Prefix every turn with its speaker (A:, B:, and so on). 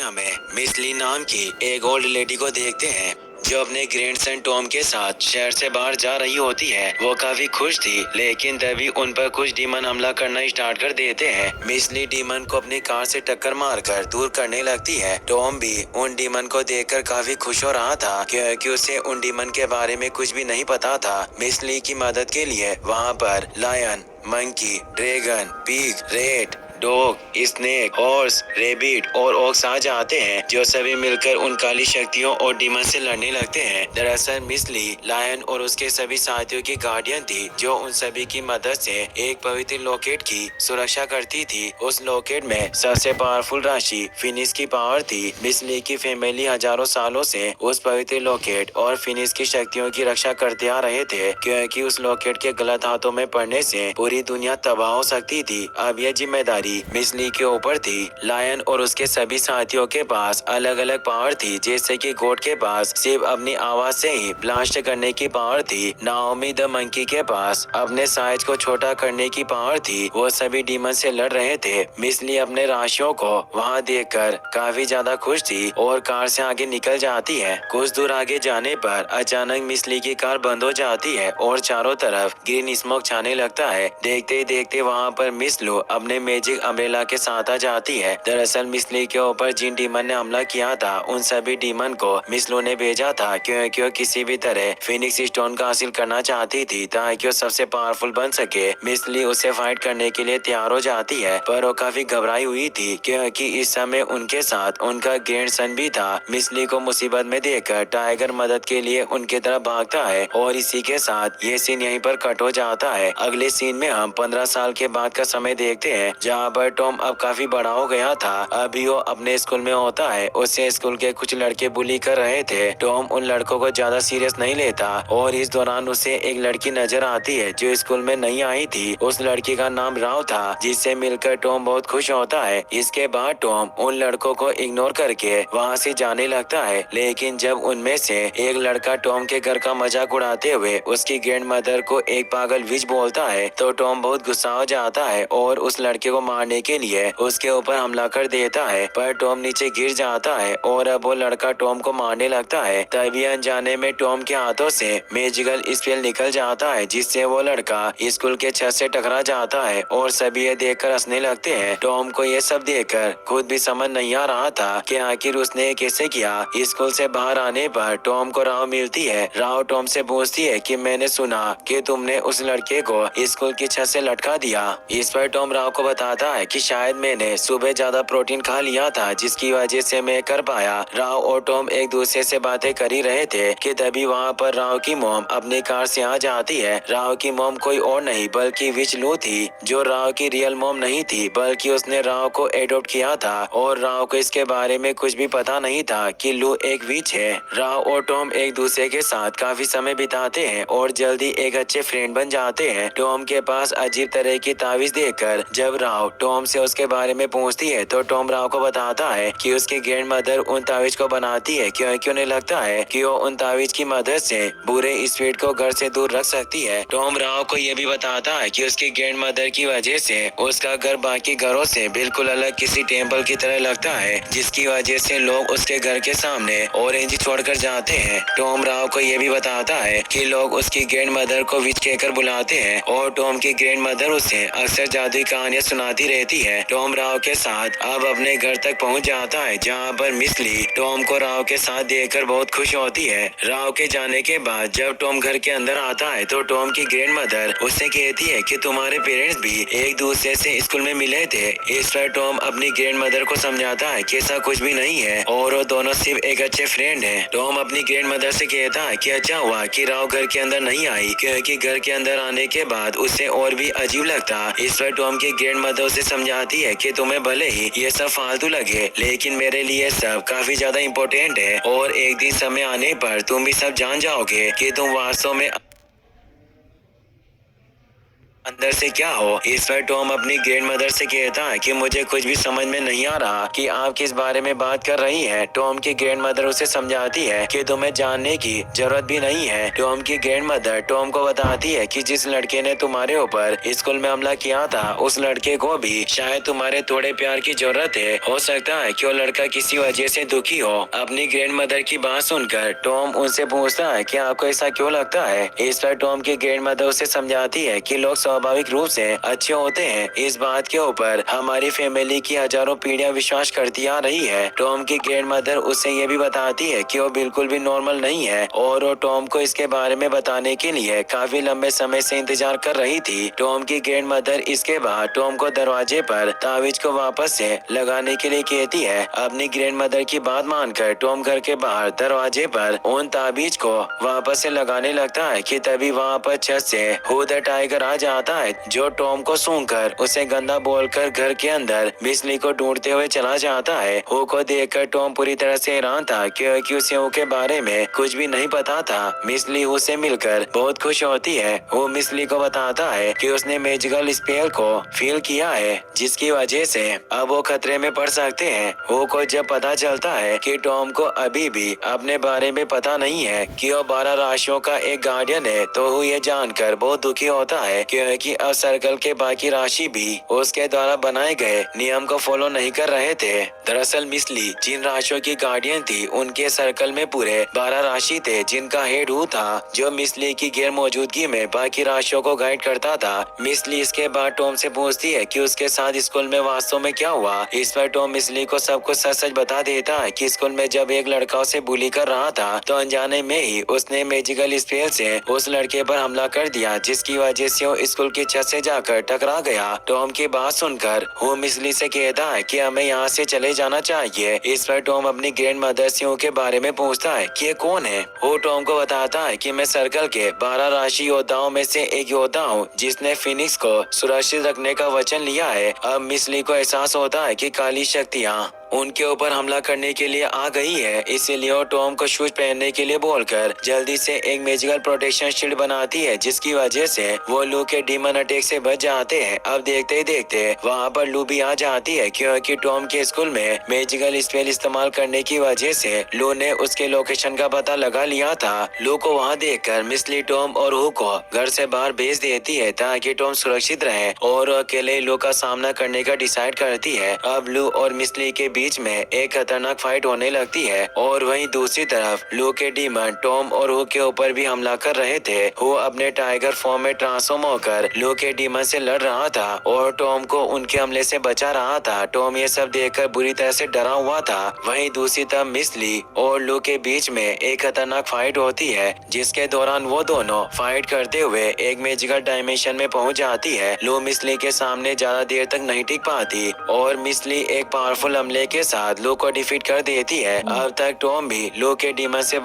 A: हमें मिस ली नाम की एक ओल्ड लेडी को देखते हैं जो अपने ग्रैंडसन टॉम के साथ शहर से बाहर जा रही होती है। वो काफी खुश थी, लेकिन तभी उन पर कुछ डीमन हमला करना स्टार्ट कर देते हैं। मिस ली डीमन को अपनी कार से टक्कर मारकर दूर करने लगती है। टॉम भी उन डीमन को देखकर काफी खुश हो रहा था, क्योंकि उसे उन डीमन के बारे में कुछ भी नहीं पता था। मिस ली की मदद के लिए वहाँ पर lion, monkey, dragon, pig, rat, dog, snake, horse, rabbit और ऑक्स आ जाते हैं, जो सभी मिलकर उन काली शक्तियों और डीमन से लड़ने लगते हैं। दरअसल मिस ली लायन और उसके सभी साथियों की गार्डियन थी, जो उन सभी की मदद से एक पवित्र लॉकेट की सुरक्षा करती थी। उस लॉकेट में सबसे पावरफुल राशि फिनिक्स की पावर थी। मिस ली की फैमिली हजारों सालों से उस पवित्र लॉकेट और फिनिक्स की शक्तियों की रक्षा करते आ रहे थे, क्योंकि उस लॉकेट के गलत हाथों में पड़ने से पूरी दुनिया तबाह हो सकती थी। अब यह जिम्मेदारी मिस ली के ऊपर थी। लायन और उसके सभी साथियों के पास अलग अलग पावर थी, जैसे कि गोट के पास सिर्फ अपनी आवाज से ही ब्लास्ट करने की पावर थी। नाओमी द मंकी के पास अपने साइज को छोटा करने की पावर थी। वो सभी डीमन से लड़ रहे थे। मिस ली अपने राशियों को वहाँ देखकर काफी ज्यादा खुश थी और कार से आगे निकल जाती है। कुछ दूर आगे जाने पर अचानक मिस ली की कार बंद हो जाती है और चारों तरफ ग्रीन स्मोक छाने लगता है। देखते ही देखते वहाँ पर मिस लू अपने मैजिक अम्ब्रेला के साथ आ जाती है। दरअसल मिस ली के ऊपर जिन डीमन ने हमला किया था, उन सभी डीमन को मिस लू ने भेजा था, क्योंकि वो किसी भी तरह फिनिक्स स्टोन का हासिल करना चाहती थी, ताकि वो सबसे पावरफुल बन सके। मिस ली उसे फाइट करने के लिए तैयार हो जाती है, पर वो काफी घबराई हुई थी, क्योंकि इस समय उनके साथ उनका ग्रैंडसन भी था। मिस ली को मुसीबत में देखकर टाइगर मदद के लिए उनके तरफ भागता है और इसी के साथ ये सीन यहीं पर कट हो जाता है। अगले सीन में हम 15 साल के बाद का समय देखते हैं, जहाँ पर टॉम अब काफी बड़ा हो गया था। अभी वो अपने स्कूल में होता है। उसे स्कूल के कुछ लड़के बुली कर रहे थे। टॉम उन लड़कों को ज्यादा सीरियस नहीं लेता और इस दौरान उसे एक लड़की नजर आती है जो स्कूल में नहीं आई थी। उस लड़की का नाम राव था, जिससे मिलकर टॉम बहुत खुश होता है। इसके बाद टॉम उन लड़कों को इग्नोर करके वहाँ से जाने लगता है, लेकिन जब उनमें से एक लड़का टॉम के घर का मजाक उड़ाते हुए उसकी ग्रैंड मदर को एक पागल विच बोलता है, तो टॉम बहुत गुस्सा हो जाता है और उस लड़के को मारने के लिए उसके ऊपर हमला कर देता है। पर टॉम नीचे गिर जाता है और अब वो लड़का टॉम को मारने लगता है। तभी अनजाने में टॉम के हाथों से मैजिकल स्पेल निकल जाता है, जिससे वो लड़का स्कूल के छत से टकरा जाता है और सभी ये देखकर हंसने लगते हैं। टॉम को ये सब देखकर खुद भी समझ नहीं आ रहा था कि आखिर उसने ये कैसे किया। स्कूल से बाहर आने पर टॉम को राव मिलती है। राव टॉम से पूछती है कि मैंने सुना कि तुमने उस लड़के को स्कूल की छत से लटका दिया। इस पर टॉम राव को बताता है कि शायद मैंने सुबह ज्यादा प्रोटीन खा लिया था, जिसकी वजह से मैं कर पाया। राव और टॉम एक दूसरे से बातें कर ही रहे थे कि तभी वहाँ पर राव की मॉम अपनी कार से आ जाती है। राव की मॉम कोई और नहीं बल्कि विच लू थी, जो राव की रियल मॉम नहीं थी, बल्कि उसने राव को एडॉप्ट किया था और राव को इसके बारे में कुछ भी पता नहीं था कि लू एक विच है। राव और टॉम एक दूसरे के साथ काफी समय बिताते हैं और जल्दी एक अच्छे फ्रेंड बन जाते हैं। टॉम के पास अजीब तरह की तावीज देखकर जब राव टॉम से उसके बारे में पूछती है, तो टॉम राव को बताता है कि उसकी ग्रैंड मदर उन तावीज को बनाती है, क्योंकि उन्हें लगता है कि वो उन तावीज की मदद से बुरे स्पिरिट को घर से दूर रख सकती है। टॉम राव को ये भी बताता है कि उसकी ग्रैंड मदर की वजह से उसका घर बाकी घरों से बिल्कुल अलग किसी टेम्पल की तरह लगता है, जिसकी वजह से लोग उसके घर के सामने ऑरेंज छोड़कर जाते हैं। टॉम राव को ये भी बताता है कि लोग उसकी ग्रैंड मदर को विच कहकर बुलाते हैं और टॉम की ग्रैंड मदर उसे अक्सर जादुई कहानियां सुनाती रहती है। टॉम राव के साथ अब अपने घर तक पहुंच जाता है, जहां पर मिस ली टॉम को राव के साथ देखकर बहुत खुश होती है। राव के जाने के बाद जब टॉम घर के अंदर आता है, तो टॉम की ग्रैंड मदर उससे कहती है कि तुम्हारे पेरेंट्स भी एक दूसरे से स्कूल में मिले थे। इस पर टॉम अपनी ग्रैंड मदर को समझाता है कि ऐसा कुछ भी नहीं है और वो दोनों सिर्फ एक अच्छे फ्रेंड हैं। टॉम अपनी ग्रैंड मदर से कहता है कि अच्छा हुआ कि राव घर के अंदर नहीं आई, क्योंकि घर के अंदर आने के बाद उसे और भी अजीब लगता। इस पर टॉम की ग्रैंड मदर उसे समझाती है कि तुम्हें भले ही ये सब फालतू लगे, लेकिन मेरे लिए सब काफी ज्यादा इम्पोर्टेंट है और एक दिन समय आने पर तुम भी सब जान जाओगे कि तुम वास्तव में अंदर से क्या हो। इस पर टॉम अपनी ग्रैंड मदर से कहता है कि मुझे कुछ भी समझ में नहीं आ रहा कि आप किस बारे में बात कर रही हैं। टॉम की ग्रैंड मदर उसे समझाती है कि तुम्हें जानने की जरूरत भी नहीं है। टॉम की ग्रैंड मदर टॉम को बताती है कि जिस लड़के ने तुम्हारे ऊपर स्कूल में हमला किया था उस लड़के को भी शायद तुम्हारे थोड़े प्यार की जरूरत है। हो सकता है कि वो लड़का किसी वजह से दुखी हो। अपनी ग्रैंड मदर की बात सुनकर टॉम उनसे पूछता है कि आपको ऐसा क्यों लगता है। इस पर टॉम की ग्रैंड मदर उसे समझाती है कि लोग स्वाभाविक रूप से अच्छे होते हैं। इस बात के ऊपर हमारी फैमिली की हजारों पीढ़ियां विश्वास करती आ रही है। टॉम की ग्रैंड मदर उसे ये भी बताती है कि वो बिल्कुल भी नॉर्मल नहीं है और वो टॉम को इसके बारे में बताने के लिए काफी लंबे समय से इंतजार कर रही थी। टॉम की ग्रैंड मदर इसके बाद टॉम को दरवाजे पर तावीज को वापस से लगाने के लिए कहती है। अपनी ग्रैंड मदर की बात मानकर टॉम घर के बाहर दरवाजे पर उन ताबीज को वापस से लगाने लगता है कि तभी वहाँ पर छत से हु द टाइगर आ जाता है, जो टॉम को सूंघकर उसे गंदा बोलकर घर के अंदर मिस्ली को ढूंढते हुए चला जाता है। हु को देखकर टॉम पूरी तरह से हैरान था क्योंकि उसे हु के बारे में कुछ भी नहीं पता था। मिस्ली हु से मिलकर बहुत खुश होती है। हु मिस्ली को बताता है कि उसने मैजिकल स्पेल को फील किया है जिसकी वजह से अब वो खतरे में पड़ सकते हैं। हु को जब पता चलता है कि टॉम को अभी भी अपने बारे में पता नहीं है कि वो 12 राशियों का एक गार्डियन है तो वो ये जानकर बहुत दुखी होता है क्योंकि अब सर्कल के बाकी राशि भी उसके द्वारा बनाए गए नियम को फॉलो नहीं कर रहे थे। दरअसल मिस्ली जिन राशियों की गार्डियन थी उनके सर्कल में पूरे 12 राशि थे जिनका हेड हु था, जो मिस्ली की गैर मौजूदगी में बाकी राशियों को गाइड करता था। मिस्ली इसके बाद टॉम से पूछती है कि उसके साथ स्कूल में वास्तव में क्या हुआ। इस पर टॉम मिस्ली को सब कुछ सच सच बता देता है कि स्कूल में जब एक लड़का उसे बुली कर रहा था तो अनजाने में ही उसने मैजिकल स्पेल से उस लड़के पर हमला कर दिया जिसकी वजह से वो स्कूल की छत से जाकर टकरा गया। टॉम की बात सुनकर वो मिस्ली से कहता है कि हमें यहाँ से चले जाना चाहिए। इस पर टॉम अपनी ग्रैंड मदर से के बारे में पूछता है कि ये कौन है। वो टॉम को बताता है कि मैं सर्कल के 12 राशि योद्धाओं में से एक योद्धा हूँ जिसने फिनिक्स को सुरक्षित रखने का वचन लिया है। अब मिस्ली को एहसास होता है कि काली शक्तियाँ उनके ऊपर हमला करने के लिए आ गई है, इसीलिए वो टॉम को शूज पहनने के लिए बोलकर जल्दी से एक मैजिकल प्रोटेक्शन शील्ड बनाती है जिसकी वजह से वो लू के डीमन अटैक से बच जाते हैं। अब देखते ही देखते वहाँ पर लू भी आ जाती है क्योंकि टॉम के स्कूल में मैजिकल स्पेल इस्तेमाल करने की वजह से लू ने उसके लोकेशन का पता लगा लिया था। लू को वहाँ देखकर मिस्ली टॉम और हु को घर से बाहर भेज देती है ताकि टॉम सुरक्षित रहे और अकेले लू का सामना करने का डिसाइड करती है। अब लू और मिस्ली के बीच में एक खतरनाक फाइट होने लगती है और वहीं दूसरी तरफ लू के डीमन टॉम और हु के ऊपर भी हमला कर रहे थे। हु अपने टाइगर फॉर्म में ट्रांसफॉर्म होकर लू के डीमन से लड़ रहा था और टॉम को उनके हमले से बचा रहा था। टॉम ये सब देखकर बुरी तरह से डरा हुआ था। वहीं दूसरी तरफ मिस्ली और लू के बीच में एक खतरनाक फाइट होती है जिसके दौरान वो दोनों फाइट करते हुए एक मैजिकल डायमेंशन में पहुंच जाती है। लू मिस्ली के सामने ज्यादा देर तक नहीं टिक पाती और मिस्ली एक पावरफुल हमले के साथ लू को डिफीट कर देती है। अब तक टॉम भी लू के डीमन से